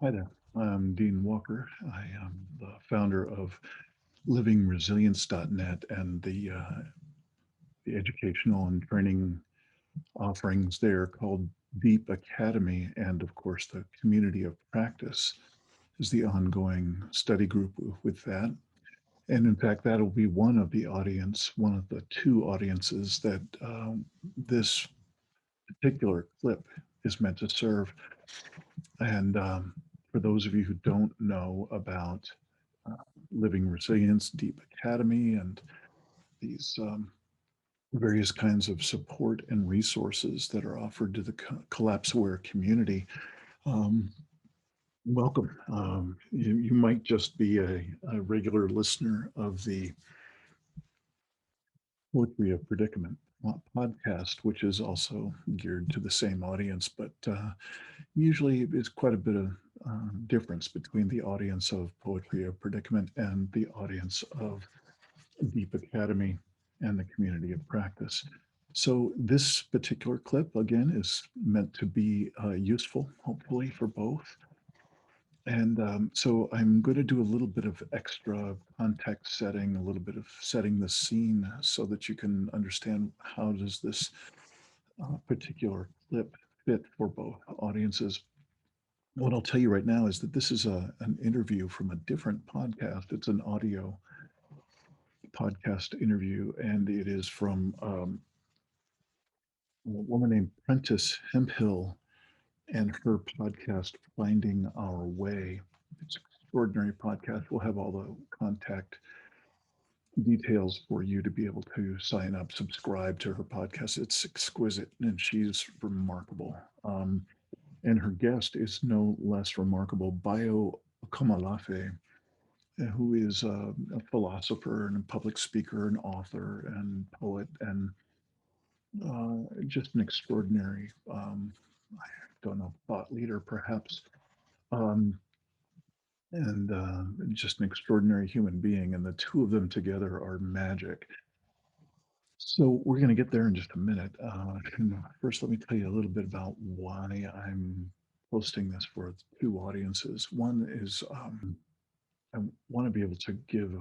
Hi there. I'm Dean Walker. I am the founder of livingresilience.net and the educational and training offerings there called Deep Academy. And of course, the community of practice is the ongoing study group with that. And in fact, that'll be one of the audience, one of the two audiences that this particular clip is meant to serve. And for those of you who don't know about uh, Living Resilience, Deep Academy, and these various kinds of support and resources that are offered to the collapseware community, um, welcome. You might just be a regular listener of the Poetry of Predicament podcast, which is also geared to the same audience, but usually it's quite a bit of difference between the audience of Poetry of Predicament and the audience of Deep Academy and the community of practice. So this particular clip, again, is meant to be useful, hopefully, for both. And so I'm going to do a little bit of extra context setting, a little bit of setting the scene so that you can understand how does this particular clip fit for both audiences. What I'll tell you right now is that this is an interview from a different podcast. It's an audio podcast interview, and it is from a woman named Prentis Hemphill and her podcast, Finding Our Way. It's an extraordinary podcast. We'll have all the contact details for you to be able to sign up, subscribe to her podcast. It's exquisite, and she's remarkable. And her guest is no less remarkable, Bayo Akomolafe, who is a philosopher and a public speaker and author and poet and just an extraordinary, I don't know, thought leader perhaps, um, and just an extraordinary human being. And the two of them together are magic. So we're going to get there in just a minute. First, let me tell you a little bit about why I'm posting this for two audiences. One is I want to be able to give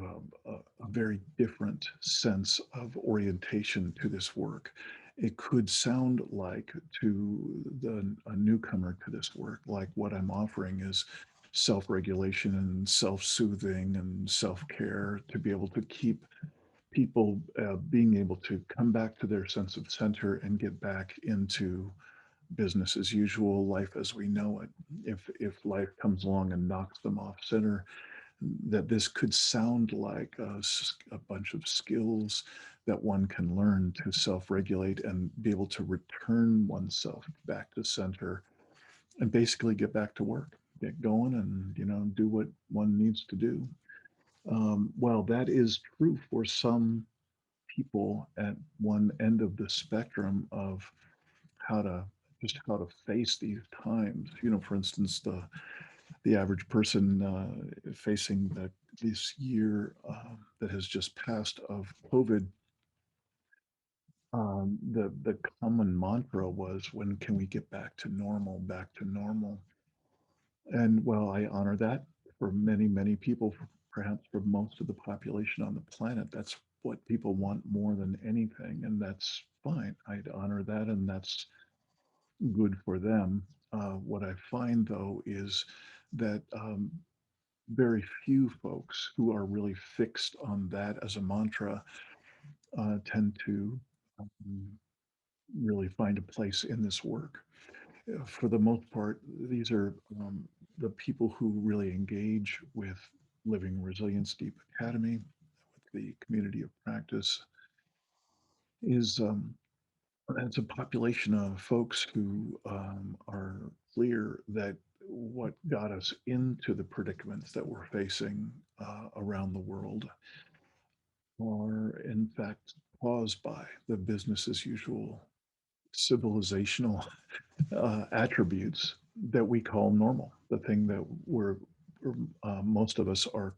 a very different sense of orientation to this work. It could sound like to a newcomer to this work, like what I'm offering is self-regulation and self-soothing and self-care to be able to keep people being able to come back to their sense of center and get back into business as usual, life as we know it. If life comes along and knocks them off center, that this could sound like a bunch of skills that one can learn to self-regulate and be able to return oneself back to center and basically get back to work, get going, and do what one needs to do. Well, that is true for some people at one end of the spectrum of how to how to face these times. For instance, the average person facing this year that has just passed of COVID, the common mantra was, "When can we get back to normal? Back to normal." And while I honor that for many, many people, perhaps for most of the population on the planet, that's what people want more than anything, and that's fine. I'd honor that, and that's good for them. What I find, though, is that very few folks who are really fixed on that as a mantra tend to um, really find a place in this work. For the most part, these are the people who really engage with Living Resilience Deep Academy, with the community of practice, is it's a population of folks who are clear that what got us into the predicaments that we're facing around the world are, in fact, caused by the business as usual civilizational attributes that we call normal, the thing that most of us are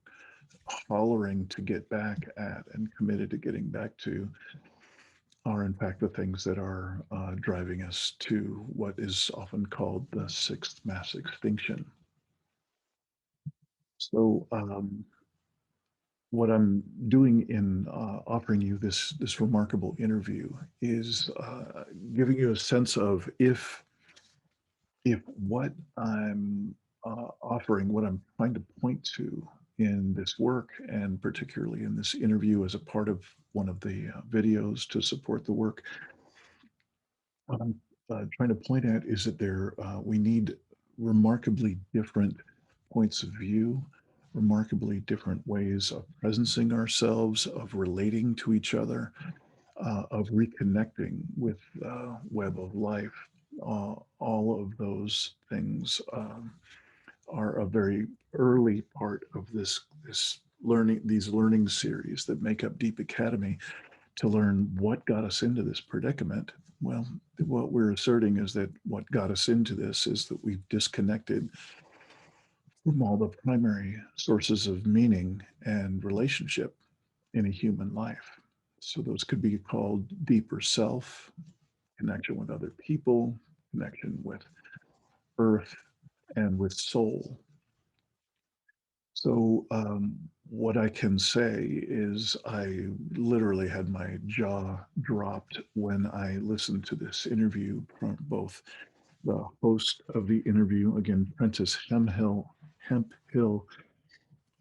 hollering to get back at and committed to getting back to are in fact the things that are driving us to what is often called the sixth mass extinction. So, what I'm doing in offering you this remarkable interview is giving you a sense of if what I'm offering, what I'm trying to point to in this work, and particularly in this interview as a part of one of the videos to support the work, what I'm trying to point at is that we need remarkably different points of view, remarkably different ways of presencing ourselves, of relating to each other, of reconnecting with web of life. All of those things are a very early part of these learning series that make up Deep Academy to learn what got us into this predicament. Well, what we're asserting is that what got us into this is that we've disconnected from all the primary sources of meaning and relationship in a human life. So those could be called deeper self, connection with other people, connection with earth, and with soul. So, what I can say is I literally had my jaw dropped when I listened to this interview from both the host of the interview, again, Prentis Hemphill,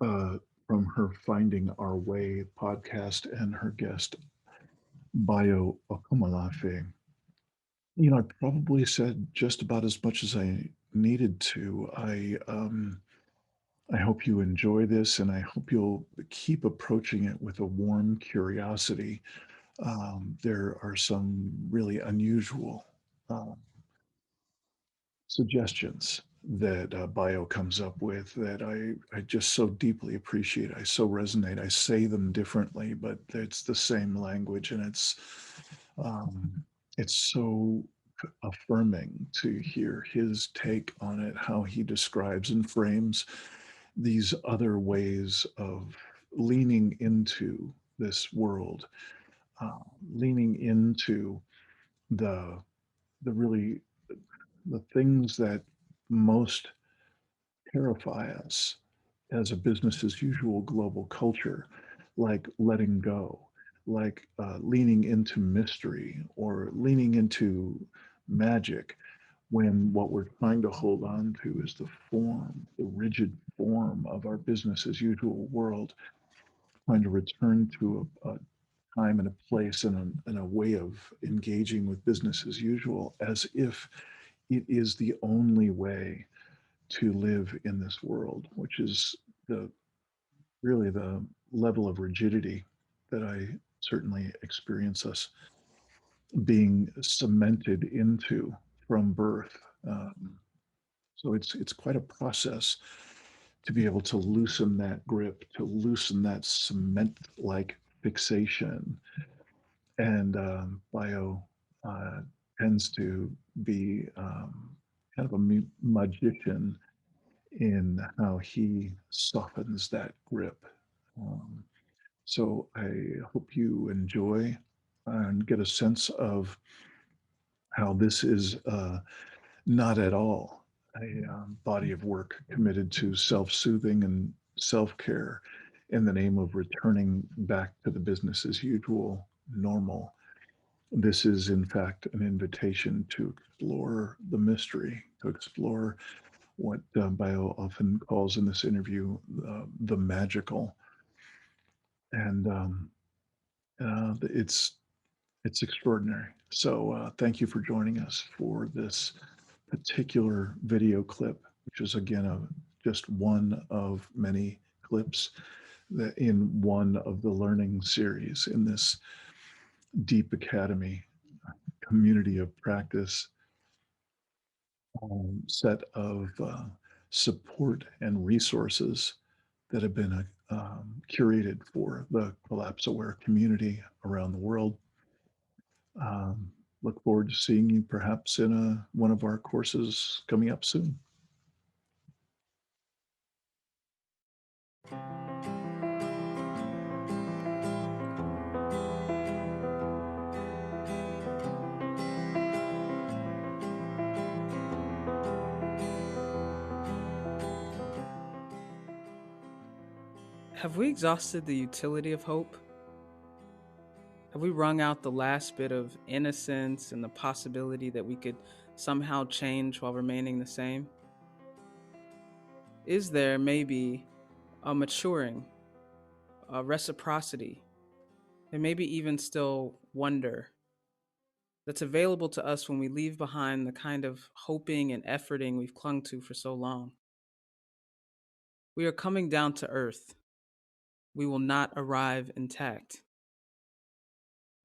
uh, from her Finding Our Way podcast, and her guest, Bayo Akomolafe. I probably said just about as much as I needed to. I hope you enjoy this, and I hope you'll keep approaching it with a warm curiosity. There are some really unusual uh, suggestions that Bio comes up with that I just so deeply appreciate. I so resonate. I say them differently, but it's the same language, and um, it's so affirming to hear his take on it, how he describes and frames these other ways of leaning into this world, uh, leaning into the the really the things that most terrify us as a business as usual global culture, like letting go, like leaning into mystery or leaning into magic, when what we're trying to hold on to is the form, the rigid form of our business as usual world, trying to return to a time and a place and a way of engaging with business as usual as if it is the only way to live in this world, which is the really the level of rigidity that I certainly experience us being cemented into from birth. So it's quite a process to be able to loosen that grip, to loosen that cement-like fixation. And Bio uh, tends to be kind of a magician in how he softens that grip. Um, so I hope you enjoy and get a sense of how this is not at all a body of work committed to self-soothing and self-care in the name of returning back to the business as usual normal. This is, in fact, an invitation to explore the mystery, to explore what Bayo often calls in this interview the magical. And it's extraordinary. So thank you for joining us for this particular video clip, which is again just one of many clips that in one of the learning series in this Deep Academy community of practice set of support and resources that have been curated for the collapse aware community around the world. Um, Look forward to seeing you perhaps in one of our courses coming up soon. Have we exhausted the utility of hope? Have we wrung out the last bit of innocence and the possibility that we could somehow change while remaining the same? Is there maybe a maturing, a reciprocity, and maybe even still wonder that's available to us when we leave behind the kind of hoping and efforting we've clung to for so long? We are coming down to earth. We will not arrive intact.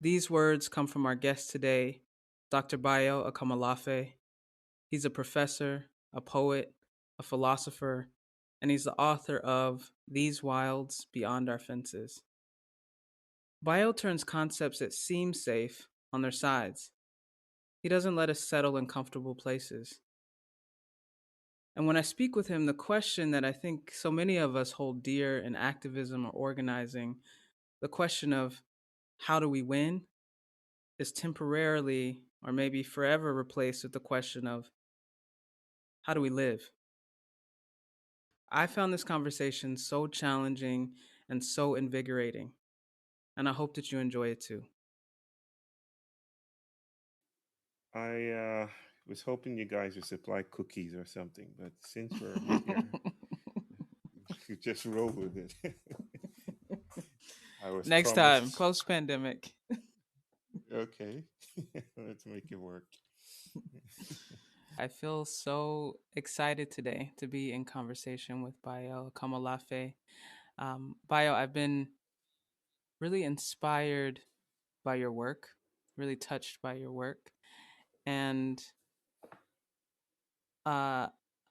These words come from our guest today, Dr. Bayo Akomolafe. He's a professor, a poet, a philosopher, and he's the author of These Wilds Beyond Our Fences. Bayo turns concepts that seem safe on their sides. He doesn't let us settle in comfortable places. And when I speak with him, the question that I think so many of us hold dear in activism or organizing, the question of how do we win, is temporarily or maybe forever replaced with the question of how do we live? I found this conversation so challenging and so invigorating, and I hope that you enjoy it too. I was hoping you guys would supply cookies or something, but since we're here, you just roll with it. I was Next time, promised. post pandemic. Okay, let's make it work. I feel so excited today to be in conversation with Bayo Akomolafe. Bayo, I've been really inspired by your work, really touched by your work, and uh,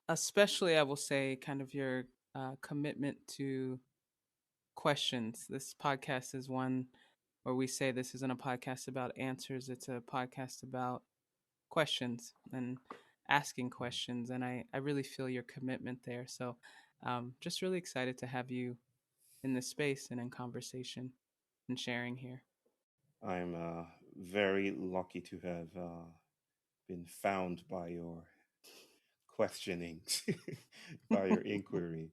especially, I will say, kind of your commitment to questions. This podcast is one where we say this isn't a podcast about answers, it's a podcast about questions and asking questions. And I really feel your commitment there. So just really excited to have you in this space and in conversation and sharing here. I'm very lucky to have been found by your questionings, by your inquiry.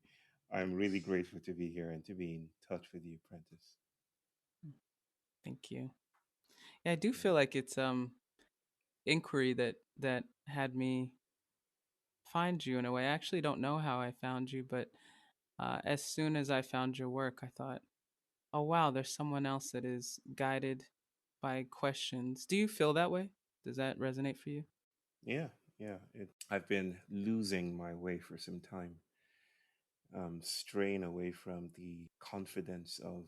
I'm really grateful to be here and to be in touch with you, Prentice. Thank you. Yeah, I do feel like it's inquiry that had me find you in a way. I actually don't know how I found you, but as soon as I found your work, I thought, oh, wow, there's someone else that is guided by questions. Do you feel that way? Does that resonate for you? Yeah, yeah. I've been losing my way for some time, straying away from the confidence of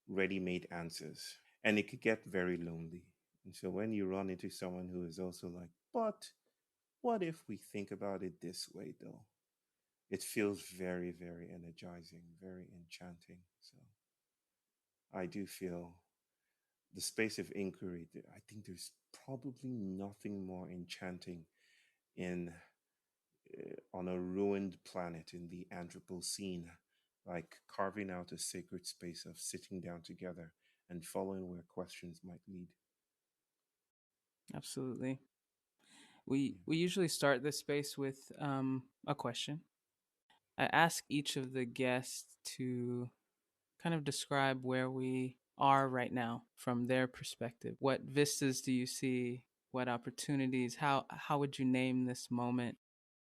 ready-made answers, and it could get very lonely. And so when you run into someone who is also like, but what if we think about it this way, though? It feels very, very energizing, very enchanting. So I do feel the space of inquiry. I think there's probably nothing more enchanting in on a ruined planet in the Anthropocene, like carving out a sacred space of sitting down together and following where questions might lead. Absolutely. We usually start this space with a question. I ask each of the guests to kind of describe where we are right now from their perspective. What vistas do you see? What opportunities? How would you name this moment?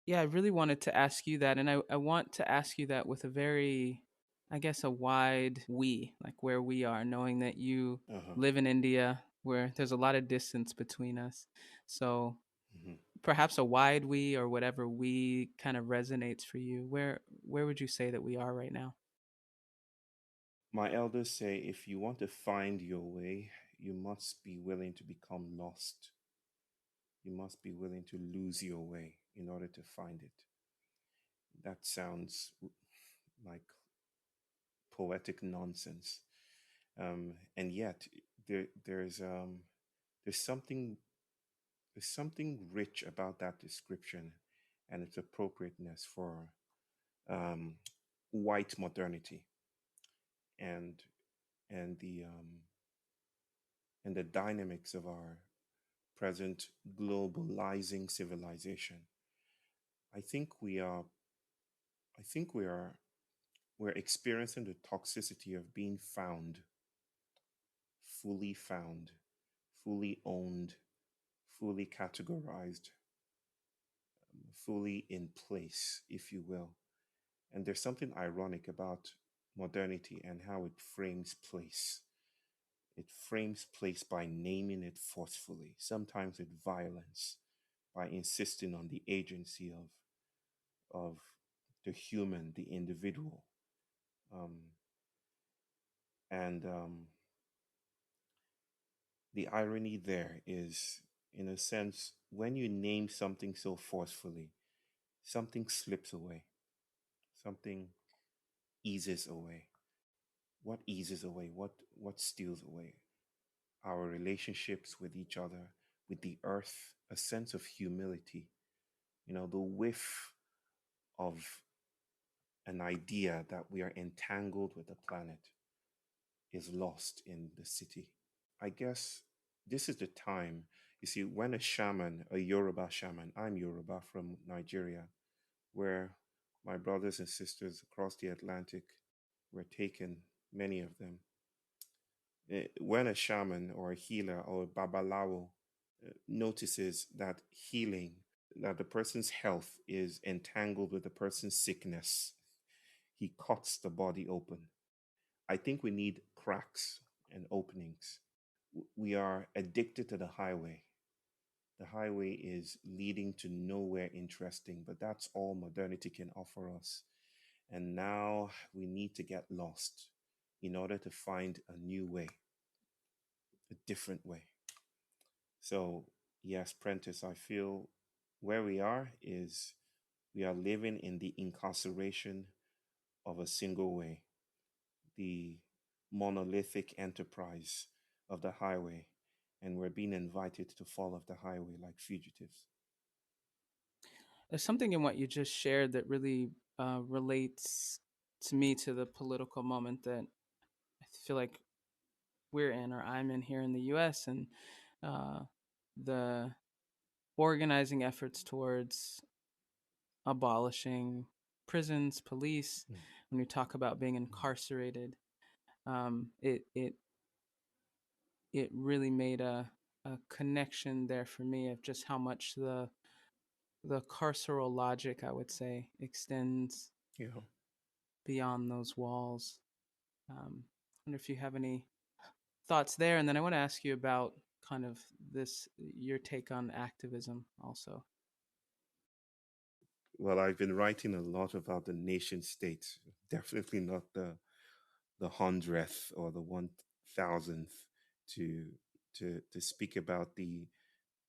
Yeah, I really wanted to ask you that. And I want to ask you that with a very, I guess, a wide we, like where we are, knowing that you Yeah. Uh-huh. live in India, where there's a lot of distance between us. So Mhm. perhaps a wide we or whatever we kind of resonates for you. Where would you say that we are right now? My elders say if you want to find your way, you must be willing to become lost. You must be willing to lose your way in order to find it. That sounds like poetic nonsense. And yet, there, there's um, there's something there's something rich about that description and its appropriateness for um, white modernity and and the um, and the dynamics of our present globalizing civilization. I think we are I think we are We're experiencing the toxicity of being found, fully owned, fully categorized, fully in place, if you will. And there's something ironic about modernity and how it frames place. It frames place by naming it forcefully, sometimes with violence, by insisting on the agency of the human, the individual. Um, and the irony there is, in a sense, when you name something so forcefully, something slips away, something eases away. What eases away? What steals away? Our relationships with each other, with the earth, a sense of humility. The whiff of an idea that we are entangled with the planet is lost in the city. I guess this is the time. You see, when a shaman, a Yoruba shaman, I'm Yoruba from Nigeria, where my brothers and sisters across the Atlantic were taken, many of them. When a shaman or a healer or a babalawo notices that healing, that the person's health is entangled with the person's sickness, he cuts the body open. I think we need cracks and openings. We are addicted to the highway. The highway is leading to nowhere interesting, but that's all modernity can offer us. And now we need to get lost in order to find a new way, a different way. So, yes, Prentice, I feel where we are is we are living in the incarceration of a single way, the monolithic enterprise of the highway, and we're being invited to fall off the highway like fugitives. There's something in what you just shared that really relates to me to the political moment that I feel like we're in, or I'm in here in the US, and uh, the organizing efforts towards abolishing prisons, police. Mm. When we talk about being incarcerated, it really made a connection there for me of just how much the carceral logic, I would say, extends Yeah. beyond those walls. I wonder if you have any thoughts there, and then I want to ask you about kind of this your take on activism also. Well, I've been writing a lot about the nation state. Definitely not the hundredth or the 1,000th to to speak about the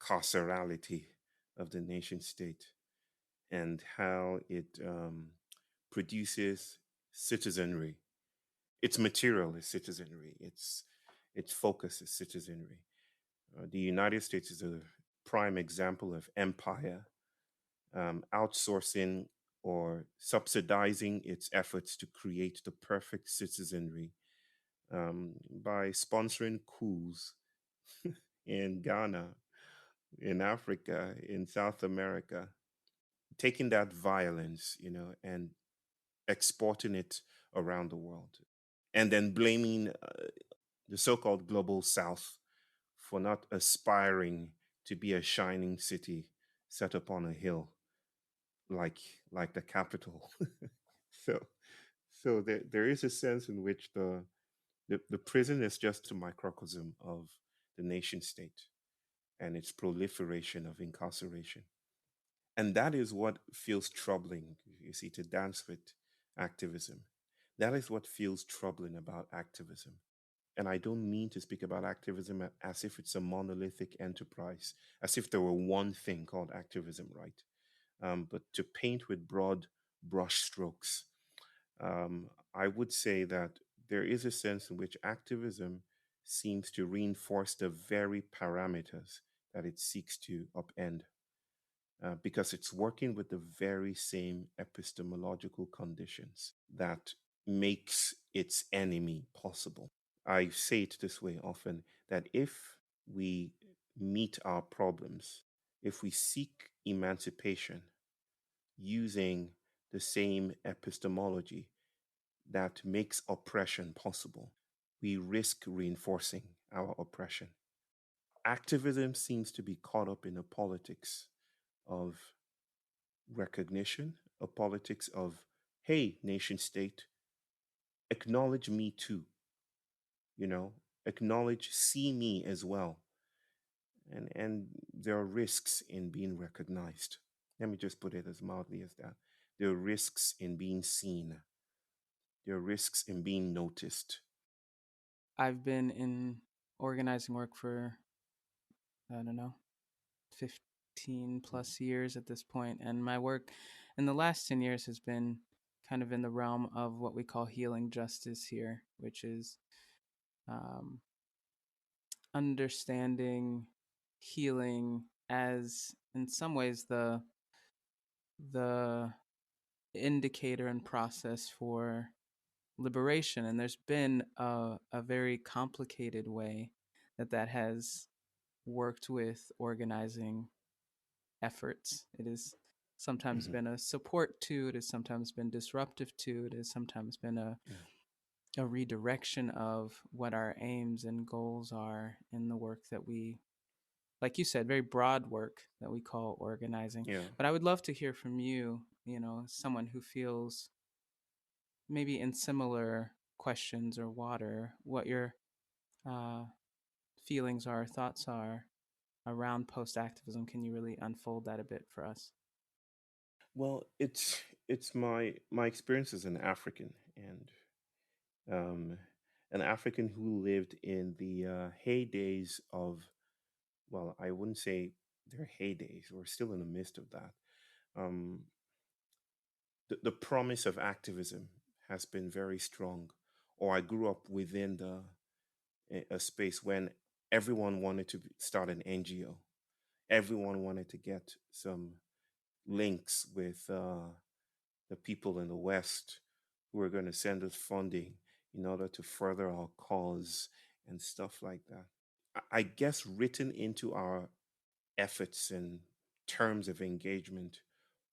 carcerality of the nation state and how it produces citizenry. Its material is citizenry. Its focus is citizenry. The United States is a prime example of empire outsourcing or subsidizing its efforts to create the perfect citizenry by sponsoring coups in Ghana, in Africa, in South America, taking that violence, and exporting it around the world, and then blaming the so-called global South for not aspiring to be a shining city set upon a hill like like the capital. so so there is a sense in which the prison is just a microcosm of the nation state and its proliferation of incarceration. And that is what feels troubling, you see, to dance with activism. That is what feels troubling about activism. And I don't mean to speak about activism as if it's a monolithic enterprise, as if there were one thing called activism, right? But to paint with broad brushstrokes, I would say that there is a sense in which activism seems to reinforce the very parameters that it seeks to upend, because it's working with the very same epistemological conditions that makes its enemy possible. I say it this way often that if we meet our problems, if we seek emancipation using the same epistemology, that makes oppression possible, we risk reinforcing our oppression. Activism seems to be caught up in a politics of recognition, a politics of, hey, nation state, acknowledge me too, you know, acknowledge, see me as well. And there are risks in being recognized. Let me just put it as mildly as that. There are risks in being seen. There are risks in being noticed. I've been in organizing work for, I don't know, 15 plus years at this point, and my work in the last 10 years has been kind of in the realm of what we call healing justice here, which is um, understanding healing as, in some ways, the indicator and process for liberation. And there's been a very complicated way that has worked with organizing efforts. It has sometimes Hmm. been a support to, it has sometimes been disruptive to, it has sometimes been Yeah. a redirection of what our aims and goals are in the work that we, like you said, very broad work that we call organizing. Yeah. But I would love to hear from you, someone who feels maybe in similar questions or water, what your uh, feelings are, thoughts are around post activism. Can you really unfold that a bit for us? Well, it's my experience as an African, and um, an African who lived in the heydays of, well, I wouldn't say their heydays. We're still in the midst of that. Um, the promise of activism has been very strong. Or I grew up within a space when everyone wanted to start an NGO. Everyone wanted to get some links with the people in the West who are going to send us funding in order to further our cause and stuff like that. I guess written into our efforts and terms of engagement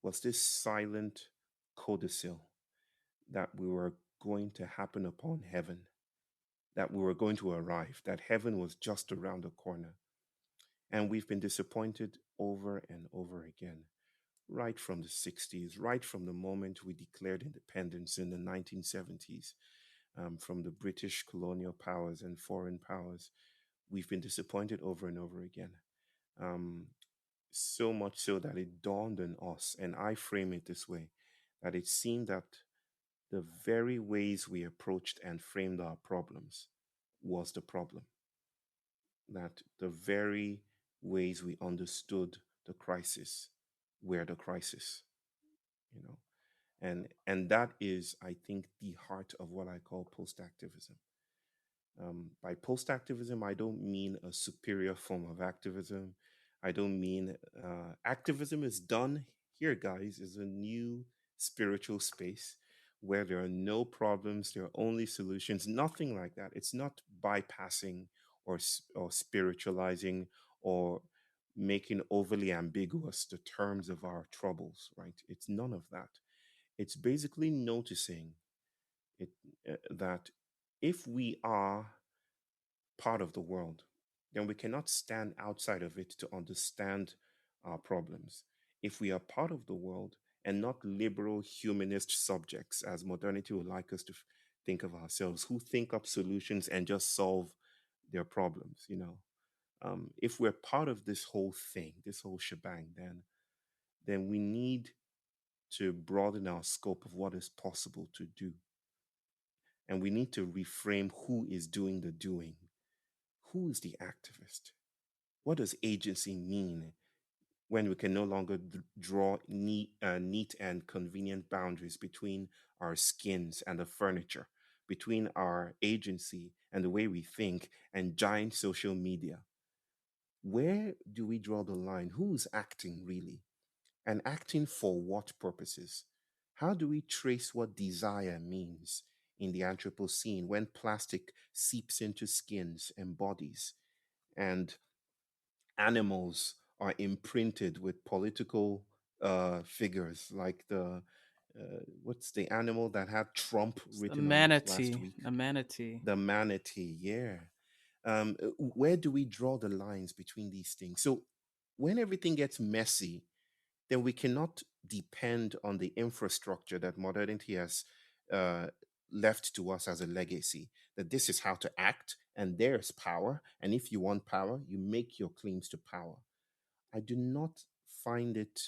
was this silent codicil that we were going to happen upon heaven, that we were going to arrive, that heaven was just around the corner. And we've been disappointed over and over again, right from the 60s, right from the moment we declared independence in the 1970s, from the British colonial powers and foreign powers. We've been disappointed over and over again. Um, so much so that it dawned on us, and I frame it this way, that it seemed that the very ways we approached and framed our problems was the problem. That the very ways we understood the crisis were the crisis, you know. And that is, I think, the heart of what I call post activism. By post activism, I don't mean a superior form of activism. I don't mean activism is done here, guys, is a new spiritual space where there are no problems, there are only solutions, nothing like that. It's not bypassing or spiritualizing or making overly ambiguous the terms of our troubles, right? It's none of that. It's basically noticing it, that if we are part of the world, then we cannot stand outside of it to understand our problems. If we are part of the world and not liberal humanist subjects, as modernity would like us to think of ourselves, who think up solutions and just solve their problems, if we're part of this whole thing, this whole shebang, then we need to broaden our scope of what is possible to do. And we need to reframe who is doing the doing. Who is the activist? What does agency mean when we can no longer draw neat and convenient boundaries between our skins and the furniture, between our agency and the way we think and giant social media? Where do we draw the line? Who's acting really? And acting for what purposes? How do we trace what desire means in the Anthropocene when plastic seeps into skins and bodies, and animals are imprinted with political figures like the what's the animal that had Trump It's a written on it last manatee. week? A manatee. The manatee, yeah. Where do we draw the lines between these things? So when everything gets messy, then we cannot depend on the infrastructure that modernity has uh, left to us as a legacy. That this is how to act, and there's power. And if you want power, you make your claims to power. I do not find it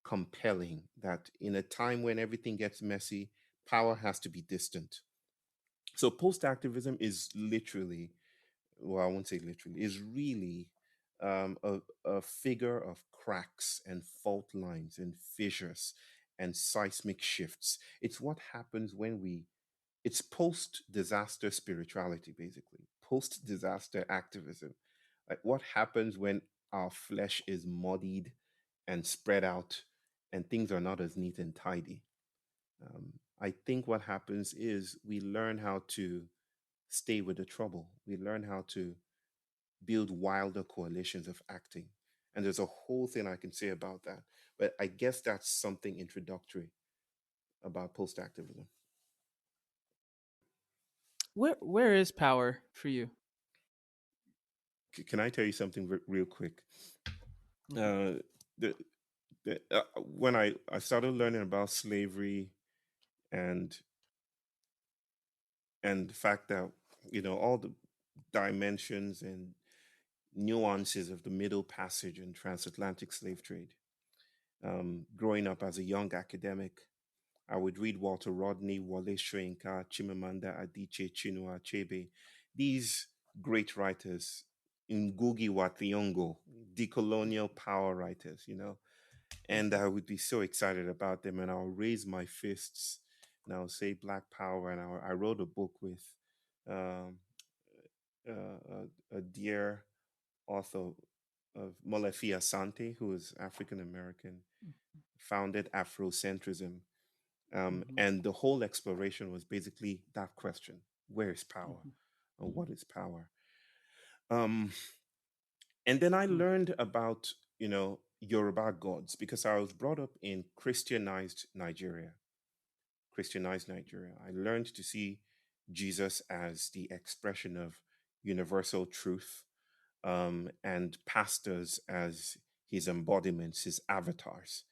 compelling that in a time when everything gets messy, power has to be distant. So post activism is literally, well, I won't say literally, is really a figure of cracks and fault lines and fissures and seismic shifts. It's what happens when it's post disaster spirituality, basically, post disaster activism. Like what happens when our flesh is muddied and spread out and things are not as neat and tidy. I think what happens is we learn how to stay with the trouble. We learn how to build wilder coalitions of acting. And there's a whole thing I can say about that. But I guess that's something introductory about post activism. Where is power for you? Can I tell you something real quick? Mhm. Uh, the, when I started learning about slavery and the fact that, all the dimensions and nuances of the Middle Passage and transatlantic slave trade, growing up as a young academic, I would read Walter Rodney, Wale Soyinka, Chimamanda Adichie, Chinua Achebe, these great writers, Ngugi wa Thiong'o, decolonial power writers, and I would be so excited about them, and I'll raise my fists and I'll say Black Power, and I wrote a book with um, a dear author of Molefi Asante, who is African American, founded Afrocentrism. Mhm. And the whole exploration was basically that question: where is power? Mhm. Or what is power? Um, and then I Mhm. learned about, Yoruba gods because I was brought up in Christianized Nigeria. Christianized Nigeria. I learned to see Jesus as the expression of universal truth, and pastors as his embodiments, his avatars.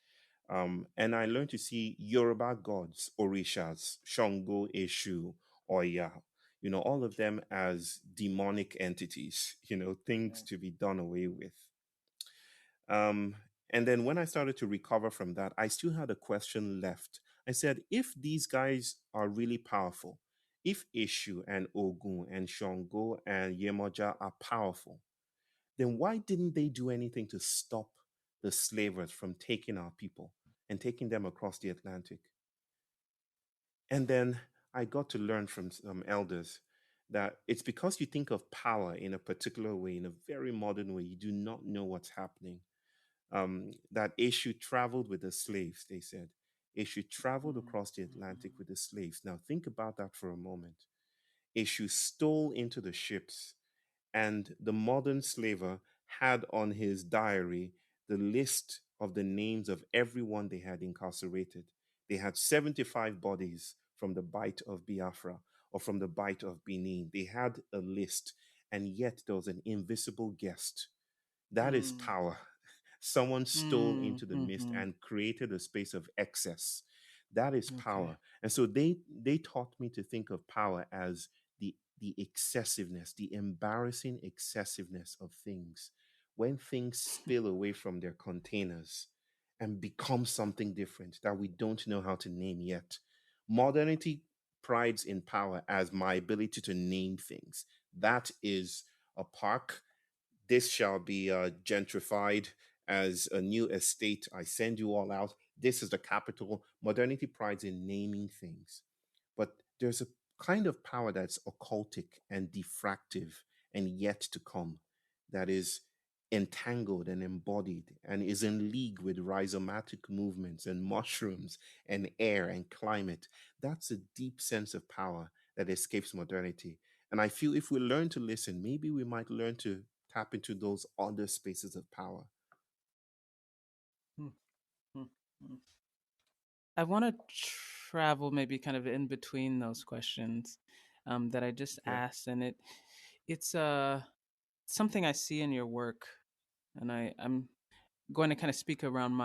And I learned to see Yoruba gods, Orishas, Shango, Eshu, Oya, all of them as demonic entities, things Right. to be done away with. Um, and then when I started to recover from that, I still had a question left. I said, if these guys are really powerful, if Eshu and Ogun and Shango and Yemoja are powerful, then why didn't they do anything to stop the slavers from taking our people and taking them across the Atlantic? And then I got to learn from some elders that it's because you think of power in a particular way, in a very modern way, you do not know what's happening. That Eshu traveled with the slaves, they said. Eshu traveled Mhm. across the Atlantic Mhm. with the slaves. Now, think about that for a moment. Eshu stole into the ships, and the modern slaver had on his diary the list of the names of everyone they had incarcerated. They had 75 bodies from the bite of Biafra or from the bite of Benin. They had a list, and yet there was an invisible guest. That is Mm. power. Someone stole Mm. into the mist Mhm. and created a space of excess. That is Okay. power. And so they taught me to think of power as the excessiveness, the embarrassing excessiveness of things. When things spill away from their containers and become something different that we don't know how to name yet. Modernity prides in power as my ability to name things. That is a park. This shall be gentrified as a new estate. I send you all out. This is the capital. Modernity prides in naming things. But there's a kind of power that's occultic and diffractive and yet to come, that is entangled and embodied and is in league with rhizomatic movements and mushrooms and air and climate. That's a deep sense of power that escapes modernity. And I feel if we learn to listen, maybe we might learn to tap into those other spaces of power. Mm. Mm. Mm. I want to travel maybe kind of in between those questions that I just Okay. asked, and it's something I see in your work, and I'm going to kind of speak around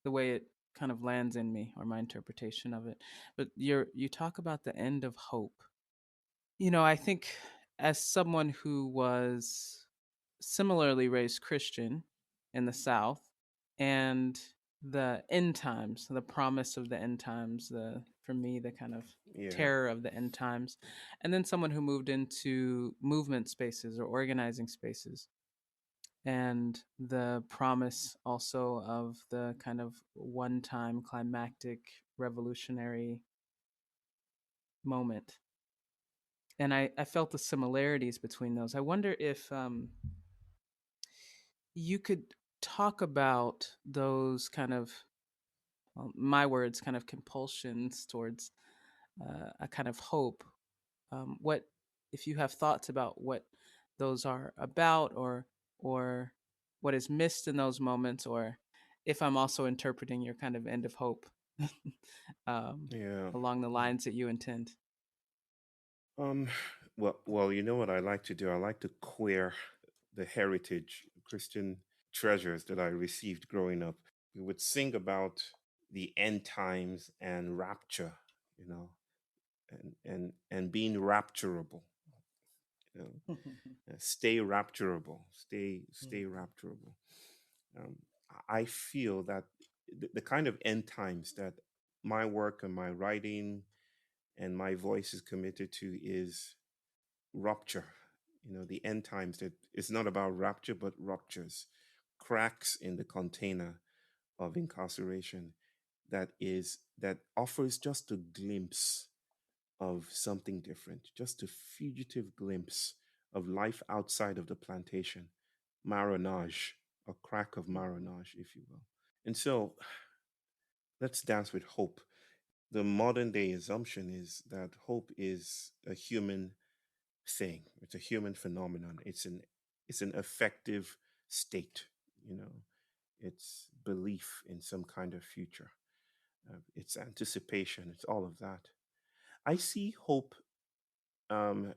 the way it kind of lands in me or my interpretation of it. But you talk about the end of hope. I think as someone who was similarly raised Christian in the South, and the end times, the promise of the end times, the for me the kind of Yeah. terror of the end times, and then someone who moved into movement spaces or organizing spaces, and the promise also of the kind of one-time climactic revolutionary moment. And I felt the similarities between those. I wonder if you could talk about those kind of, well, my words, kind of compulsions towards a kind of hope. What if you have thoughts about what those are about, or what is missed in those moments, or if I'm also interpreting your kind of end of hope um, Yeah. along the lines that you intend. Um, well, you know what I like to do? I like to queer the heritage, Christian treasures that I received growing up. We would sing about the end times and rapture, you know, and being rapturable. You know, stay rapturable, stay rapturable. Um, I feel that the kind of end times that my work and my writing and my voice is committed to is rupture. You know, the end times, that it's not about rapture but ruptures, cracks in the container of incarceration, that offers just a glimpse of something different, just a fugitive glimpse of life outside of the plantation, marronage, a crack of marronage, if you will. And so let's dance with hope. The modern day assumption is that hope is a human thing. It's a human phenomenon. It's an affective state. You know, it's belief in some kind of future. It's anticipation. It's all of that. I see hope, um,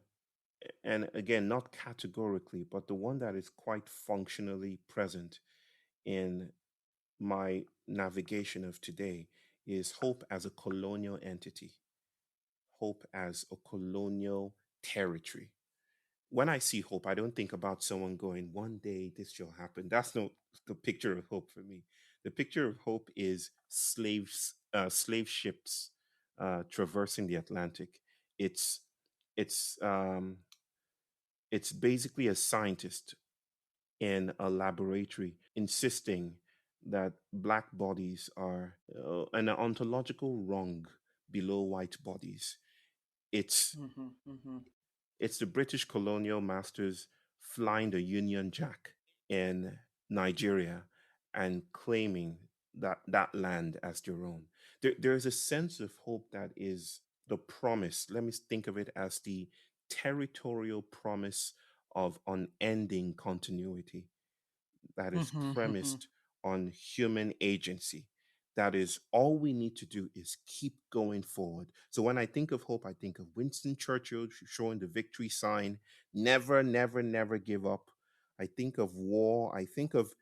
and again, not categorically, but the one that is quite functionally present in my navigation of today is hope as a colonial entity, hope as a colonial territory. When I see hope, I don't think about someone going, one day this shall happen. That's not the picture of hope for me. The picture of hope is slave ships traversing the Atlantic. It's it's um, it's basically a scientist in a laboratory insisting that black bodies are an ontological wrong below white bodies. It's Mm-hmm, mm-hmm, It's the British colonial masters flying the Union Jack in Nigeria and claiming that land as their own. There is a sense of hope that is the promise. Let me think of it as the territorial promise of unending continuity that is mm-hmm, mm-hmm. premised on human agency. That is all we need to do is keep going forward. So when I think of hope, I think of Winston Churchill showing the victory sign, never, never, never give up. I think of war. I think of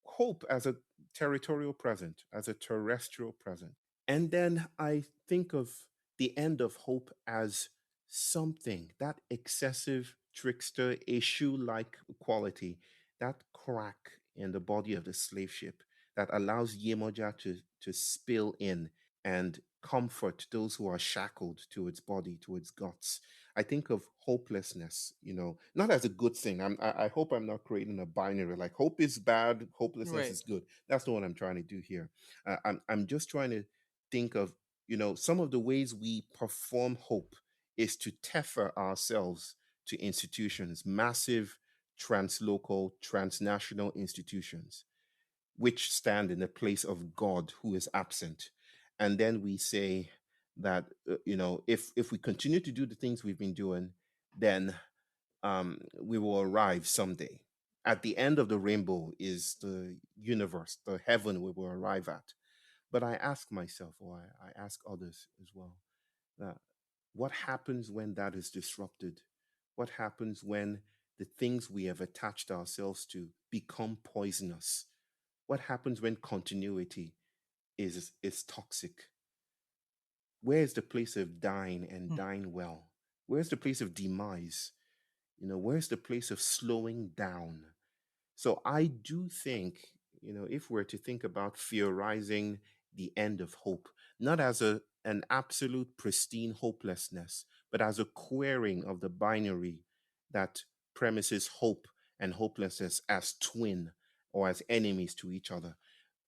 hope as a territorial present, as a terrestrial present. And then I think of the end of hope as something, that excessive trickster, issue like quality, that crack in the body of the slave ship that allows Yemoja to spill in and comfort those who are shackled to its body, to its guts. I think of hopelessness, not as a good thing. I hope I'm not creating a binary like hope is bad, hopelessness Right. is good. That's not what I'm trying to do here. I'm just trying to think of, some of the ways we perform hope is to tether ourselves to institutions, massive translocal, transnational institutions, which stand in the place of God who is absent. And then we say that, if we continue to do the things we've been doing, then we will arrive someday. At the end of the rainbow is the universe, the heaven we will arrive at. But I ask myself, or I ask others as well, that what happens when that is disrupted? What happens when the things we have attached ourselves to become poisonous? What happens when continuity is toxic? Where's the place of dying and Mm. dying well? Where's the place of demise? Where's the place of slowing down? So I do think, if we're to think about theorizing the end of hope, not as an absolute pristine hopelessness, but as a querying of the binary that premises hope and hopelessness as twin or as enemies to each other,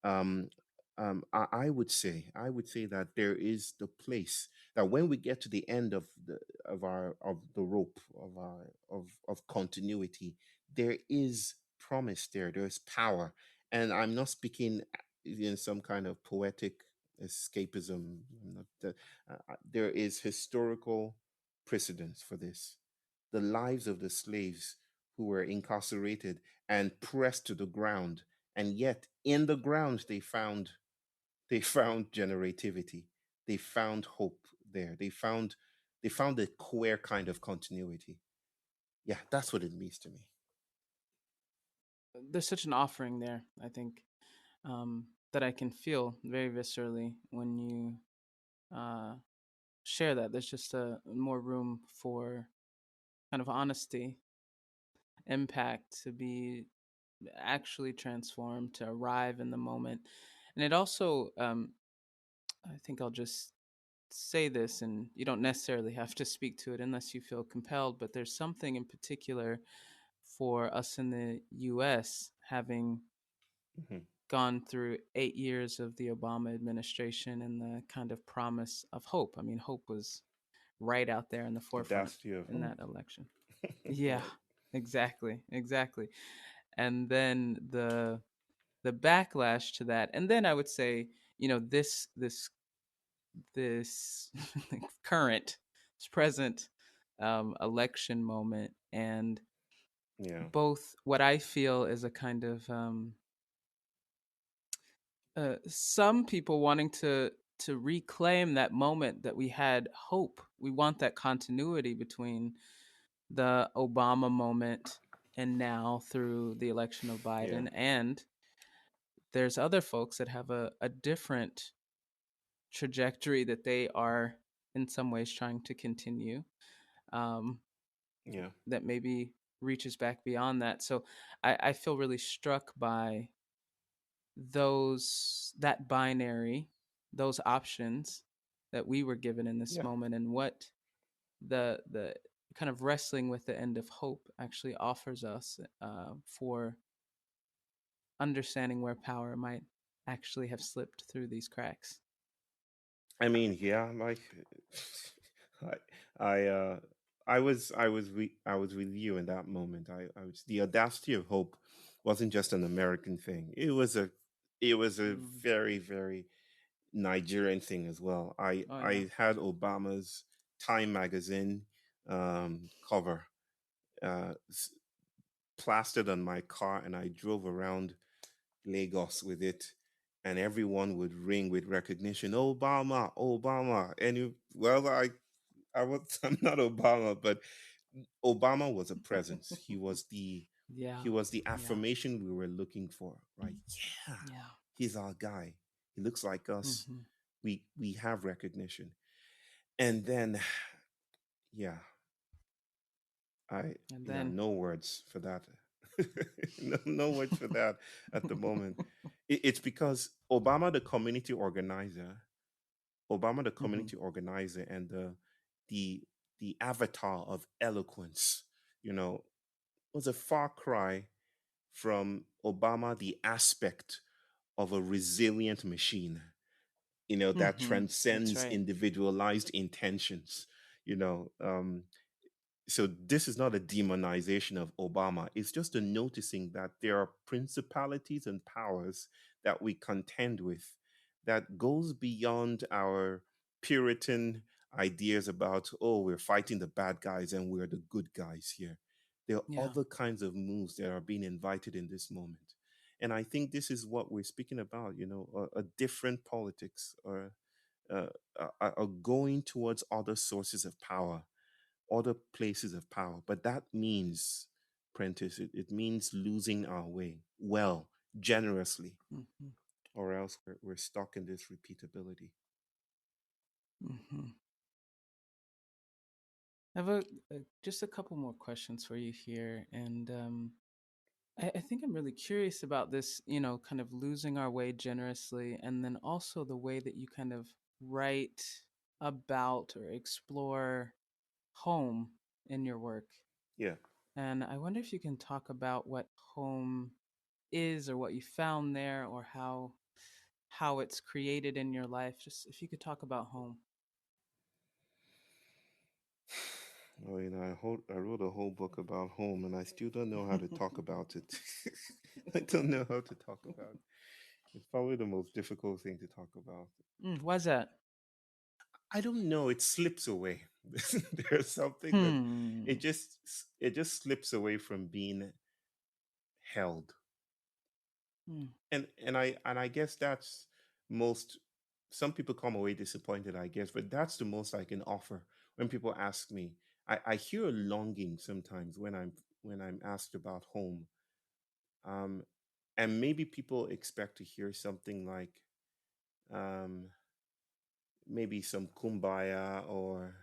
um, I would say that there is the place that when we get to the end of the rope of continuity, there is promise there. There's power, and I'm not speaking in some kind of poetic escapism. There is historical precedence for this. The lives of the slaves who were incarcerated and pressed to the ground, and yet in the ground they found generativity, they found hope there, they found a queer kind of continuity. Yeah, that's what it means to me. There's such an offering there, I think, that I can feel very viscerally when you uh, share that. There's just a more room for kind of honesty, impact to be actually transformed, to arrive in the moment. And it also, I think I'll just say this, and you don't necessarily have to speak to it unless you feel compelled, but there's something in particular for us in the US having Mhm. gone through 8 years of the Obama administration and the kind of promise of hope. I mean, hope was right out there in the forefront Audacity of in hope. that election. Yeah, Right. exactly, exactly. And then the backlash to that, and then I would say, this current, this present election moment, and Yeah. both what I feel is a kind of some people wanting to reclaim that moment that we had hope. We want that continuity between the Obama moment and now through the election of Yeah. Biden. And there's other folks that have a different trajectory that they are in some ways trying to continue, um, Yeah. that maybe reaches back beyond that. So I feel really struck by that binary, those options that we were given in this Yeah. moment, and what the kind of wrestling with the end of hope actually offers us, for understanding where power might actually have slipped through these cracks. I mean, yeah, like I I uh I was with you in that moment. I was the audacity of hope wasn't just an American thing. It was a Mm. very, very Nigerian thing as well. I Oh yeah. I had Obama's Time magazine cover plastered on my car, and I drove around Lagos with it, and everyone would ring with recognition. Obama, Obama. Well, I was I'm not Obama, but Obama was a presence. He was the Yeah. he was the Yeah. affirmation we were looking for, right? Yeah, Yeah. he's our guy. He looks like us. Hmm. We have recognition. And then, yeah, I And yeah, then. no words for that. No words for that at the moment. It's because Obama, the Hmm. community organizer, and the the avatar of eloquence, you know, was a far cry from Obama, the aspect of a resilient machine, that Hmm. That's transcends right. individualized intentions. You know, so this is not a demonization of Obama. It's just a noticing that there are principalities and powers that we contend with that goes beyond our Puritan ideas about, oh, we're fighting the bad guys and we're the good guys here. There are Yeah. other kinds of moves that are being invited in this moment. And I think this is what we're speaking about, a different politics, or uh, are going towards other sources of power, other places of power. But that means, Prentice, it means losing our way, well, generously, Mm-hmm. or else we're stuck in this repeatability. Mm-hmm. I have just a couple more questions for you here, and I think I'm really curious about this. Kind of losing our way generously, and then also the way that you kind of write about or explore home in your work. Yeah. And I wonder if you can talk about what home is, or what you found there, or how it's created in your life. Just if you could talk about home. Well, I wrote a whole book about home, and I still don't know how to talk about it. I don't know how to talk about it. It's probably the most difficult thing to talk about. Why's that? I don't know. It slips away. There's something that Hmm. it just slips away from being held. Hmm. And I guess that's most. Some people come away disappointed, I guess, but that's the most I can offer when people ask me. I hear a longing sometimes when I'm asked about home. um and maybe people expect to hear something like, um maybe some kumbaya, or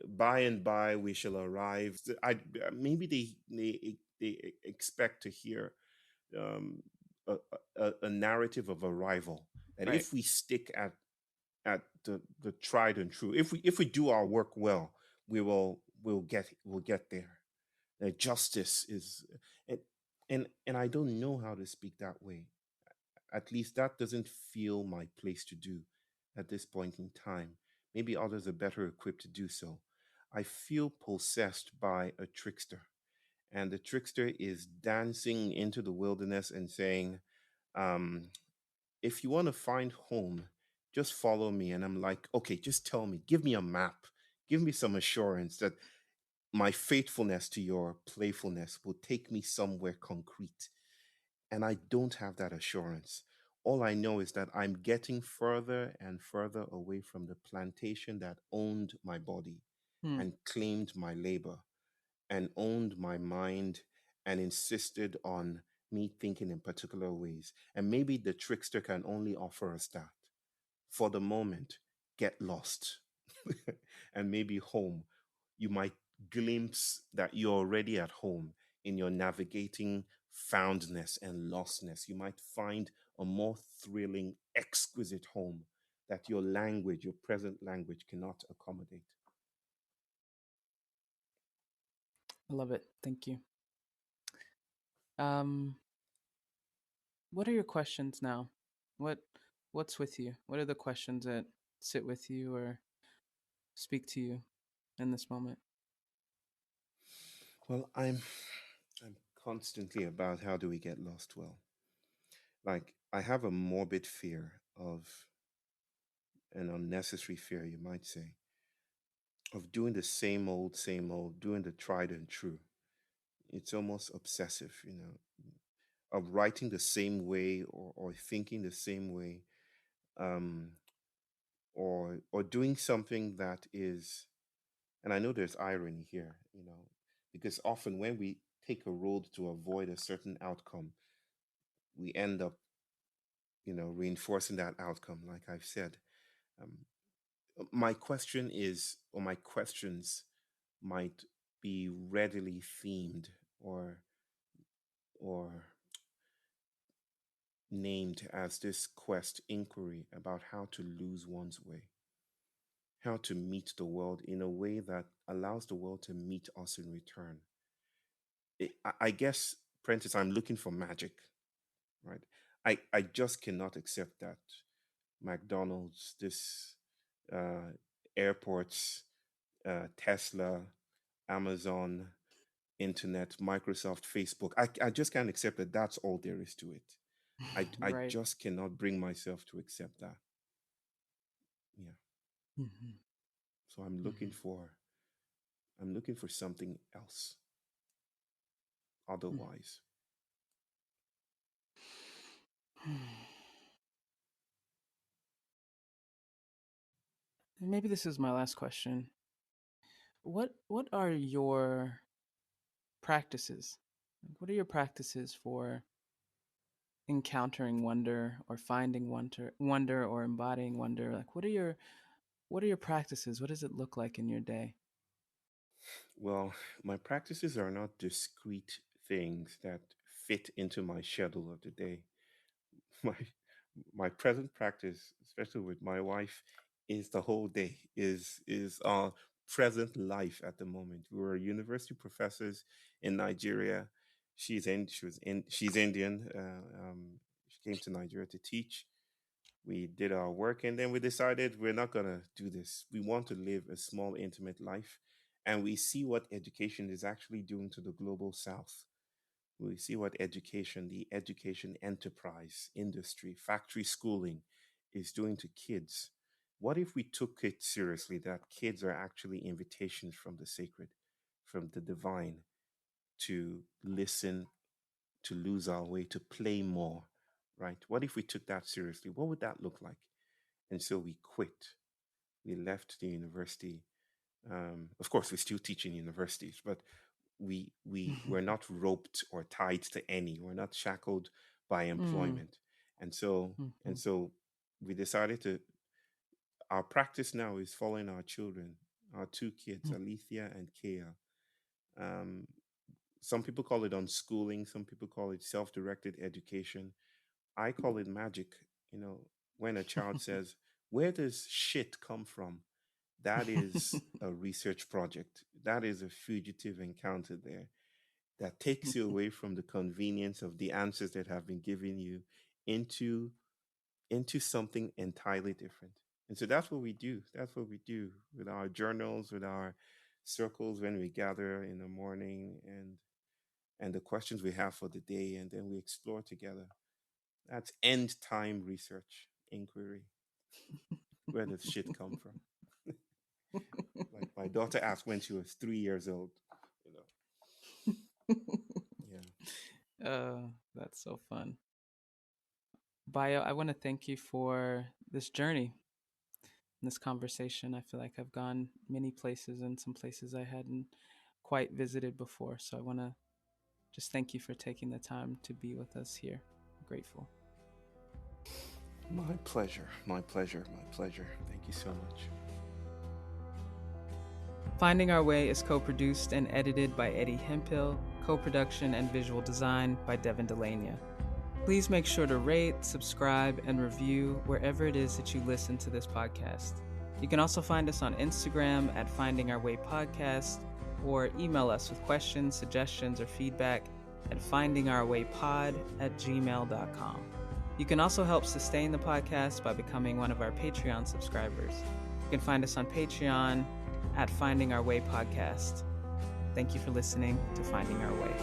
by and by we shall arrive. I Maybe they expect to hear, um, a narrative of arrival, that Right. if we stick at the tried and true, if we do our work well, we'll get there. Justice is, and and I don't know how to speak that way. At least that doesn't feel my place to do at this point in time. Maybe others are better equipped to do so. I feel possessed by a trickster, and the trickster is dancing into the wilderness and saying, um, if you want to find home, just follow me. And I'm like, okay, just tell me, give me a map, give me some assurance that my faithfulness to your playfulness will take me somewhere concrete. And I don't have that assurance. All I know is that I'm getting further and further away from the plantation that owned my body Hmm. and claimed my labor and owned my mind and insisted on me thinking in particular ways. And maybe the trickster can only offer us that. For the moment, get lost. And maybe home. You might glimpse that you're already at home in your navigating foundness and lostness. You might find a more thrilling, exquisite home that your language, your present language, cannot accommodate. I love it. Thank you. Um, what are your questions now? What what's with you? What are the questions that sit with you or speak to you in this moment? Well, I'm constantly about how do we get lost well. Like, I have a morbid fear of, an unnecessary fear, you might say, of doing the same old, doing the tried and true. It's almost obsessive, of writing the same way, or thinking the same way, um, or doing something that is, and I know there's irony here, because often when we take a road to avoid a certain outcome, we end up, reinforcing that outcome, like I've said. Um, my question is, or my questions might be readily themed, or named as this quest inquiry about how to lose one's way, how to meet the world in a way that allows the world to meet us in return. I guess, Prentice, I'm looking for magic, right? I just cannot accept that McDonald's, this, uh, airports, Tesla, Amazon, internet, Microsoft, Facebook. I just can't accept that that's all there is to it. I Right. just cannot bring myself to accept that. Yeah. Hmm. So I'm looking for something else Hmm. otherwise. And maybe this is my last question. What are your practices? What are your practices for encountering wonder or finding wonder or embodying wonder? Like what are your practices? What does it look like in your day? Well, my practices are not discrete things that fit into my schedule of the day. My my present practice, especially with my wife, is the whole day. Is our present life at the moment. We were university professors in Nigeria. She's Indian. She came to Nigeria to teach. We did our work, and then we decided we're not going to do this. We want to live a small, intimate life. And we see what education is actually doing to the global south. We see what education, the education enterprise, industry, factory schooling is doing to kids. What if we took it seriously that kids are actually invitations from the sacred, from the divine, to listen, to lose our way, to play more, right? What if we took that seriously? What would that look like? And so we quit. We left the university. Of course, we still teach in universities, but we were not roped or tied to any. We're not shackled by Mm, employment, and so and mhm. so we decided to. Our practice now is following our children, our two kids, Alethea and Kea. Um, some people call it unschooling. Some people call it self-directed education. I call it magic. You know, when a child says, "Where does shit come from?" That is a research project. That is a fugitive encounter there that takes you away from the convenience of the answers that have been given you into something entirely different. And so that's what we do. That's what we do with our journals, with our circles when we gather in the morning, and the questions we have for the day, and then we explore together. That's end time research inquiry. Where does shit come from? Like my daughter asked when she was 3 years old. You know, yeah. That's so fun. Bayo, I want to thank you for this journey, this conversation. I feel like I've gone many places and some places I hadn't quite visited before. So I want to just thank you for taking the time to be with us here. I'm grateful. My pleasure. My pleasure. My pleasure. Thank you so much. Finding Our Way is co-produced and edited by Eddie Hemphill, co-production and visual design by Devin Delania. Please make sure to rate, subscribe, and review wherever it is that you listen to this podcast. You can also find us on Instagram at Finding Our Way Podcast, or email us with questions, suggestions, or feedback at findingourwaypod@gmail.com. You can also help sustain the podcast by becoming one of our Patreon subscribers. You can find us on Patreon at Finding Our Way Podcast. Thank you for listening to Finding Our Way.